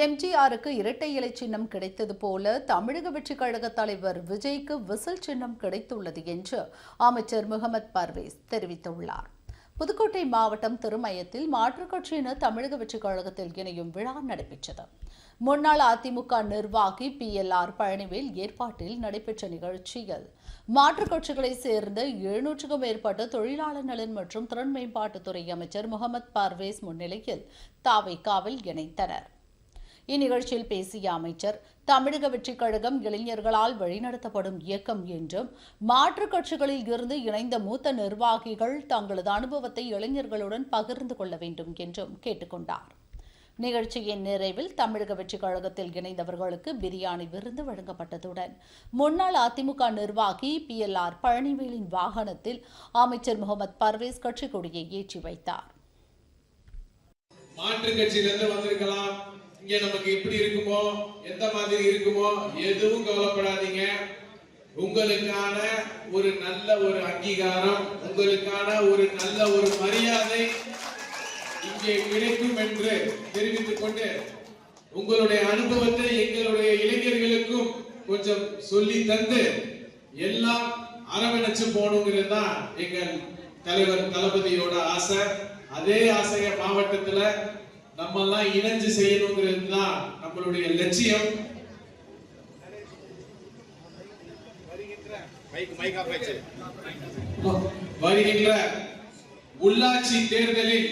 எம்ஜிஆருக்கு இரட்டை இலை சின்னம் கிடைத்தது போல தமிழக வெற்றிக் கழக தலைவர் விஜய்க்கு விசில் சின்னம் கிடைத்துள்ளது என்று அமைச்சர் முகமது பர்வேஸ் தெரிவித்துள்ளார். புதுக்கோட்டை மாவட்டம் திருமயத்தில் மாற்றுக் கட்சியினர் தமிழக வெற்றிக் கழகத்தில் இணையும் விழா நடைபெற்றது. முன்னாள் அதிமுக நிர்வாகி PLR பழனிவேல் ஏற்பாட்டில் நடைபெற்ற நிகழ்ச்சியில் மாற்றுக் கட்சிகளைச் சேர்ந்த 700க்கும் மேற்பட்ட தொழிலாளர் நலன் மற்றும் திறன் மேம்பாட்டுத்துறை அமைச்சர் முகமது பர்வேஸ் முன்னிலையில் தாவேகாவில் இணைத்தனர். இந்நிகழ்ச்சியில் பேசிய அமைச்சர், தமிழக வெற்றிக் கழகம் இளைஞர்களால் வழிநடத்தப்படும் இயக்கம் என்றும் மாற்றுக் கட்சிகளில் இருந்து இணைந்த மூத்த நிர்வாகிகள் தங்களது அனுபவத்தை இளைஞர்களுடன் பகிர்ந்து கொள்ள வேண்டும் என்றும் கேட்டுக் கொண்டார். நிகழ்ச்சியின் நிறைவில் தமிழக வெற்றிக் கழகத்தில் இணைந்தவர்களுக்கு பிரியாணி விருந்து வழங்கப்பட்டதுடன் முன்னாள் அதிமுக நிர்வாகி PLR பழனிவேலின் வாகனத்தில் அமைச்சர் முகமது பர்வேஸ் கட்சிக் கொடியை ஏற்றி வைத்தார். மாற்றுக் கட்சியிலிருந்து வந்திருக்கலாம், இங்க நமக்கு எப்படி இருக்குமோ எந்த மாதிரி இருக்குமோ எதுவும் கவலைப்படாதீங்க. உங்களுக்கான ஒரு நல்ல ஒரு அங்கீகாரம், உங்களுக்கான ஒரு நல்ல ஒரு மரியாதை இங்கே கிடைக்கும் என்று தெரிவித்துக் கொண்டு உங்களுடைய அனுபவத்தை எங்களுடைய இளைஞர்களுக்கும் கொஞ்சம் சொல்லி தந்து எல்லாம் அரவணைச்சு போகணுங்கிறது தான் எங்கள் தலைவர் தளபதியோட ஆசை. அதே ஆசைய மாவட்டத்துல நம்ம எல்லாம் இணைஞ்சு செய்யணுங்கிறது தான் நம்மளுடைய லட்சியம். வருகின்ற உள்ளாட்சி தேர்தலில்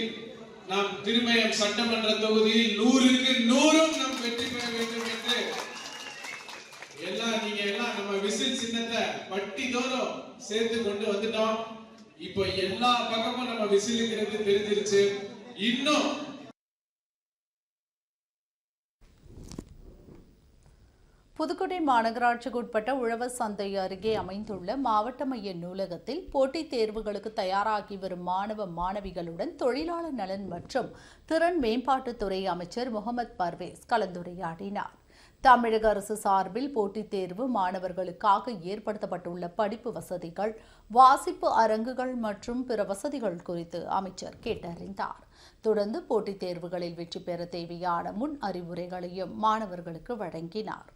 நாம் திருமயம் சட்டமன்ற தொகுதியில் 100க்கு 100 நாம் வெற்றி பெற வேண்டும் என்று நீங்க எல்லாம் நம்ம விசில் சின்னத்தை பட்டி தோறும் சேர்த்து கொண்டு வந்துட்டோம். இப்போ எல்லா பக்கமும் நம்ம விசிலுங்கிறது தெரிஞ்சிருச்சு. இன்னும் புதுக்கோட்டை மாநகராட்சிக்கு உட்பட்ட உழவர் சந்தை அருகே அமைந்துள்ள மாவட்ட மைய நூலகத்தில் போட்டித் தேர்வுகளுக்கு தயாராகி வரும் மாணவ மாணவிகளுடன் தொழிலாளர் நலன் மற்றும் திறன் மேம்பாட்டுத்துறை அமைச்சர் முகமது பர்வேஸ் கலந்துரையாடினார். தமிழக அரசு சார்பில் போட்டித் தேர்வு மாணவர்களுக்காக ஏற்படுத்தப்பட்டுள்ள படிப்பு வசதிகள், வாசிப்பு அரங்குகள் மற்றும் பிற வசதிகள் குறித்து அமைச்சர் கேட்டறிந்தார். தொடர்ந்து போட்டித் தேர்வுகளில் வெற்றி பெற தேவையான முன் அறிவுரைகளையும் மாணவர்களுக்கு வழங்கினார்.